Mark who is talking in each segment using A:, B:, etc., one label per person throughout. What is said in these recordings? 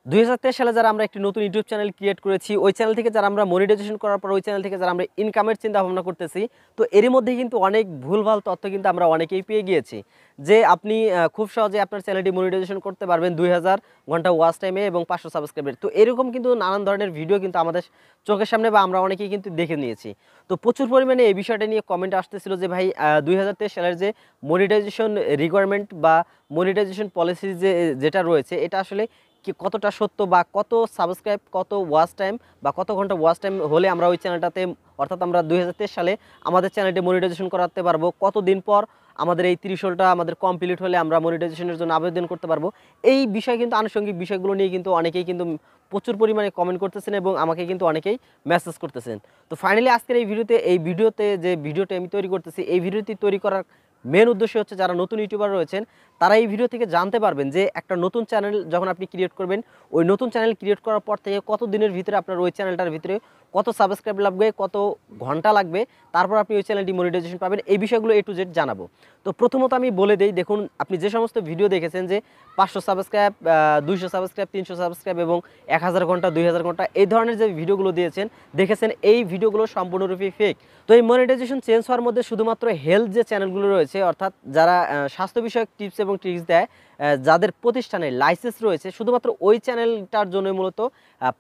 A: 2023 সালে যারা আমরা একটি নতুন ইউটিউব চ্যানেল ক্রিয়েট করেছি, ওই চ্যানেল থেকে যারা আমরা মনিটাইজেশন করার পর ওই চ্যানেল থেকে যারা আমরা ইনকামের চিন্তা ভাবনা করতেছি, তো এরই মধ্যে কিন্তু অনেক ভুলভাল তথ্য কিন্তু আমরা অনেকেই পেয়ে গিয়েছি যে আপনি খুব সহজে আপনার চ্যানেলটি মনিটাইজেশন করতে পারবেন 2000 ঘন্টা ওয়াচ টাইমে এবং 500 সাবস্ক্রাইবার। তো এরকম কিন্তু নানান ধরনের ভিডিও কিন্তু আমাদের চোখের সামনে বা আমরা অনেকেই কিন্তু দেখে নিয়েছি। তো প্রচুর পরিমাণে এই বিষয়টা নিয়ে কমেন্ট আসতেছিল যে ভাই 2023 সালের যে মনিটাইজেশন রিকোয়ারমেন্ট বা মনিটাইজেশন পলিসি যেটা রয়েছে এটা আসলে কি কতটা সত্য বা কত সাবস্ক্রাইব, কত ওয়াচ টাইম বা কত ঘন্টা ওয়াচ টাইম হলে আমরা ওই চ্যানেলটাতে অর্থাৎ আমরা 2023 সালে আমাদের চ্যানেলটি মনিটাইজেশন করাতে পারবো, কতদিন পর আমাদের এই 30 আমাদের কমপ্লিট হলে আমরা মনিটাইজেশনের জন্য আবেদন করতে পারবো। এই বিষয় কিন্তু আনুষঙ্গিক বিষয়গুলো নিয়ে কিন্তু অনেকেই কিন্তু প্রচুর পরিমাণে কমেন্ট করতেছেন এবং আমাকে কিন্তু অনেকেই মেসেজ করতেছেন। তো ফাইনালি আজকের এই ভিডিওতে যে ভিডিওটি আমি তৈরি করতেছি, এই ভিডিওটি তৈরি করার মেন উদ্দেশ্য হচ্ছে যারা নতুন ইউটিউবার রয়েছেন তারা এই ভিডিও থেকে জানতে পারবেন যে একটা নতুন চ্যানেল যখন আপনি ক্রিয়েট করবেন, ওই নতুন চ্যানেল ক্রিয়েট করার পর থেকে কত দিনের ভিতরে আপনার ওই চ্যানেলটার ভিতরে কত সাবস্ক্রাইব লাগবে, কত ঘন্টা লাগবে, তারপর আপনি ওই চ্যানেলটি মনিটাইজেশন পাবেন। এই বিষয়গুলো A to Z জানাবো। তো প্রথমত আমি বলে দেই, দেখুন আপনি যে সমস্ত ভিডিও দেখেছেন যে 500 সাবস্ক্রাইব, 200 সাবস্ক্রাইব, 300 সাবস্ক্রাইব এবং 1000 ঘন্টা, 2000 ঘন্টা এই ধরনের যে ভিডিওগুলো দেখেছেন, এই ভিডিওগুলো সম্পূর্ণরূপে ফেক। তো এই মনিটাইজেশন চেঞ্জ হওয়ার মধ্যে শুধুমাত্র হেলথ যে চ্যানেলগুলো রয়েছে, অর্থাৎ যারা স্বাস্থ্য বিষয়ক টিপস এবং ট্রিক্স দেয়, যাদের প্রতিষ্ঠানে লাইসেন্স রয়েছে, শুধুমাত্র ওই চ্যানেলটার জন্য মূলত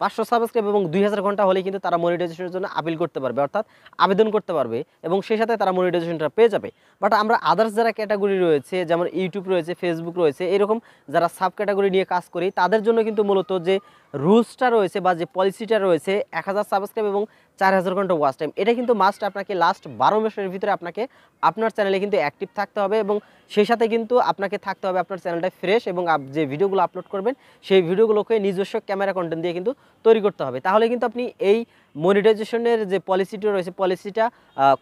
A: 500 সাবস্ক্রাইব এবং 2000 ঘন্টা হলে কিন্তু তারা মনিটাইজেশনের জন্য আপিল করতে পারবে, অর্থাৎ আবেদন করতে পারবে এবং সেই সাথে তারা মনিটাইজেশনটা পেয়ে যাবে। বাট আমরা আদার্স যারা ক্যাটাগরি রয়েছে, যেমন ইউটিউব রয়েছে, ফেসবুক রয়েছে, এরকম যারা সাব ক্যাটাগরি নিয়ে কাজ করি, তাদের জন্য কিন্তু মূলত যে রুলসটা রয়েছে বা যে পলিসিটা রয়েছে 1000 সাবস্ক্রাইব এবং 4000 ঘন্টা ওয়াচ টাইম, এটা কিন্তু মাস্ট আপনাকে লাস্ট 12 মাসের ভিতরে আপনাকে আপনার চ্যানেলে কিন্তু অ্যাক্টিভ থাকতে হবে এবং সেই সাথে কিন্তু আপনাকে থাকতে হবে আপনার চ্যানেলটা ফ্রেশ এবং যে ভিডিওগুলো আপলোড করবেন সেই ভিডিওগুলোকে নিজস্ব ক্যামেরা কন্টেন্ট দিয়ে কিন্তু তৈরি করতে হবে। তাহলে কিন্তু আপনি এই মনিটাইজেশনের যে পলিসিটা রয়েছে, পলিসিটা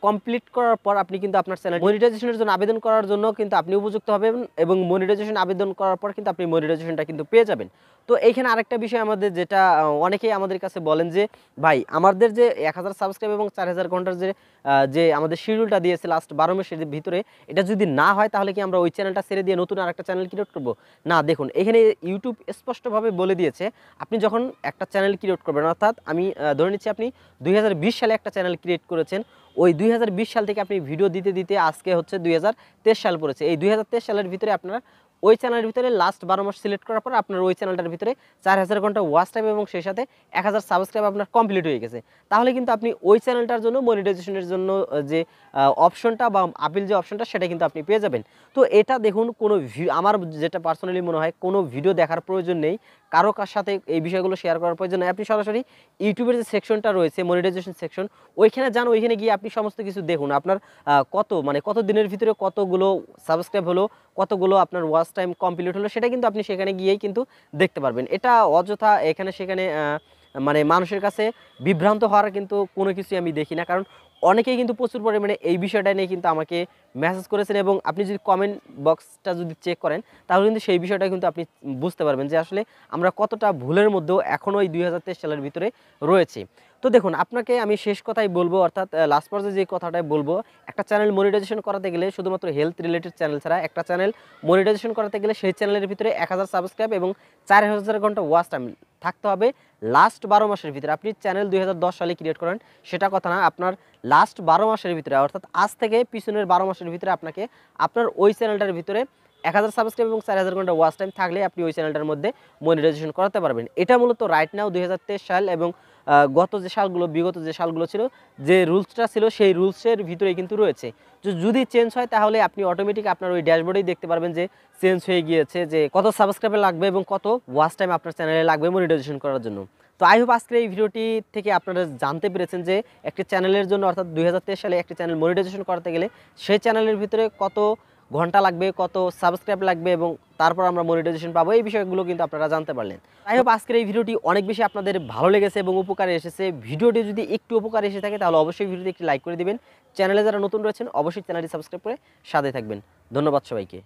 A: কমপ্লিট করার পর আপনি কিন্তু আপনার চ্যানেল মনিটাইজেশনের জন্য আবেদন করার জন্য কিন্তু আপনি উপযুক্ত হবেন এবং মনিটাইজেশন আবেদন করার পর কিন্তু আপনি মনিটাইজেশনটা কিন্তু পেয়ে যাবেন। তো এইখানে আরেকটা বিষয় আমাদের যেটা অনেকেই আমাদের কাছে বলেন যে ভাই আমাদের যে 1000 সাবস্ক্রাইব এবং 4000 ঘন্টার যে আমাদের শিডিউলটা দিয়েছে লাস্ট 12 মাসের ভিতরে, এটা যদি না হয় তাহলে কি আমরা ওই চ্যানেলটা ছেড়ে দিয়ে নতুন আরেকটা চ্যানেল ক্রিয়েট করব? না, দেখুন এখানে ইউটিউব স্পষ্টভাবে বলে দিয়েছে আপনি যখন একটা চ্যানেল ক্রিয়েট করবেন, অর্থাৎ আমি ধরে নিচ্ছি আপনি 2020 সালে একটা চ্যানেল ক্রিয়েট করেছেন, ওই 2020 সাল থেকে আপনি ভিডিও দিতে দিতে আজকে হচ্ছে 2023 সাল পড়েছে। এই 2023 সালের ভিতরে আপনার ওই চ্যানেলের ভিতরে লাস্ট 12 মাস সিলেক্ট করার পর আপনার ওই চ্যানেলটার ভিতরে 4000 ঘন্টা ওয়াচ টাইম এবং সেই সাথে 1000 সাবস্ক্রাইব আপনার কমপ্লিট হয়ে গেছে। তাহলে কিন্তু আপনি ওই চ্যানেলটার জন্য মনিটাইজেশনের জন্য যে অপশনটা বা আপিল যে অপশনটা সেটা কিন্তু আপনি পেয়ে যাবেন। তো এটা দেখুন কোনো আমার যেটা পার্সোনালি মনে হয় কোনো ভিডিও দেখার প্রয়োজন নেই, কারো সাথে এই বিষয়গুলো শেয়ার করার প্রয়োজন নেই। আপনি সরাসরি ইউটিউবের যে সেকশনটা রয়েছে মনিটাইজেশন সেকশন, ওইখানে যান, ওইখানে গিয়ে আপনি সমস্ত কিছু দেখুন আপনার কত দিনের ভিতরে কতগুলো সাবস্ক্রাইব হলো, কতগুলো আপনার ওয়াচ টাইম কমপ্লিট হলো, সেটা কিন্তু আপনি সেখানে গিয়েই কিন্তু দেখতে পারবেন। এটা অযথা এখানে সেখানে মানুষের কাছে বিভ্রান্ত হওয়ার কিন্তু কোনো কিছুই আমি দেখি না, কারণ অনেকেই কিন্তু প্রচুর পরিমাণে এই বিষয়টা নিয়ে কিন্তু আমাকে মেসেজ করেছেন এবং আপনি যদি কমেন্ট বক্সটা যদি চেক করেন তাহলে কিন্তু সেই বিষয়টা কিন্তু আপনি বুঝতে পারবেন যে আসলে আমরা কতটা ভুলের মধ্যেও এখনও এই 2023 সালের ভিতরে রয়েছে। তো দেখুন আপনাকে আমি শেষ কথাই বলবো, অর্থাৎ লাস্ট পর্যায়ে যে কথাটাই বলবো, একটা চ্যানেল মনিটাইজেশন করাতে গেলে শুধুমাত্র হেলথ রিলেটেড চ্যানেল ছাড়া একটা চ্যানেল মনিটাইজেশন করাতে গেলে সেই চ্যানেলের ভিতরে 1000 সাবস্ক্রাইব এবং 4000 ঘন্টা ওয়াচ টাইম থাকতে হবে লাস্ট 12 মাসের ভিতরে। আপনি চ্যানেল 2010 সালে ক্রিয়েট করেন সেটা কথা না, আপনার লাস্ট 12 মাসের ভিতরে, অর্থাৎ আজ থেকে পিছনের 12 মাসের ভিতরে আপনাকে আপনার ওই চ্যানেলটার ভিতরে 1000 সাবস্ক্রাইব এবং 4000 ঘন্টা ওয়াচ টাইম থাকলে আপনি ওই চ্যানেলটার মধ্যে মনিটাইজেশন করাতে পারবেন। এটা মূলত রাইট নাও 2023 সাল এবং বিগত যে সালগুলো ছিল, যে রুলসটা ছিল সেই রুলসের ভিতরেই কিন্তু রয়েছে। যদি চেঞ্জ হয় তাহলে আপনি অটোমেটিক আপনার ওই ড্যাশবোর্ডেই দেখতে পারবেন যে চেঞ্জ হয়ে গিয়েছে, যে কত সাবস্ক্রাইবার লাগবে এবং কত ওয়াচ টাইম আপনার চ্যানেলে লাগবে মনিটাইজেশন করার জন্য। তো আই হোপ আজকের এই ভিডিওটি থেকে আপনারা জানতে পেরেছেন যে একটি চ্যানেলের জন্য, অর্থাৎ 2023 সালে একটি চ্যানেল মনিটাইজেশন করতে গেলে সেই চ্যানেলের ভিতরে কত ঘন্টা লাগবে, কত সাবস্ক্রাইব লাগবে এবং তারপর আমরা মনিটাইজেশন পাবো, এই বিষয়গুলো কিন্তু আপনারা জানতে পারলেন। আই হোপ আজকের এই ভিডিওটি অনেক বেশি আপনাদের ভালো লেগেছে এবং উপকারে এসেছে। ভিডিওটি যদি একটু উপকারে এসে থাকে তাহলে অবশ্যই ভিডিওটি একটি লাইক করে দিবেন। চ্যানেলে যারা নতুন রয়েছেন অবশ্যই চ্যানেলটি সাবস্ক্রাইব করে সাথে থাকবেন। ধন্যবাদ সবাইকে।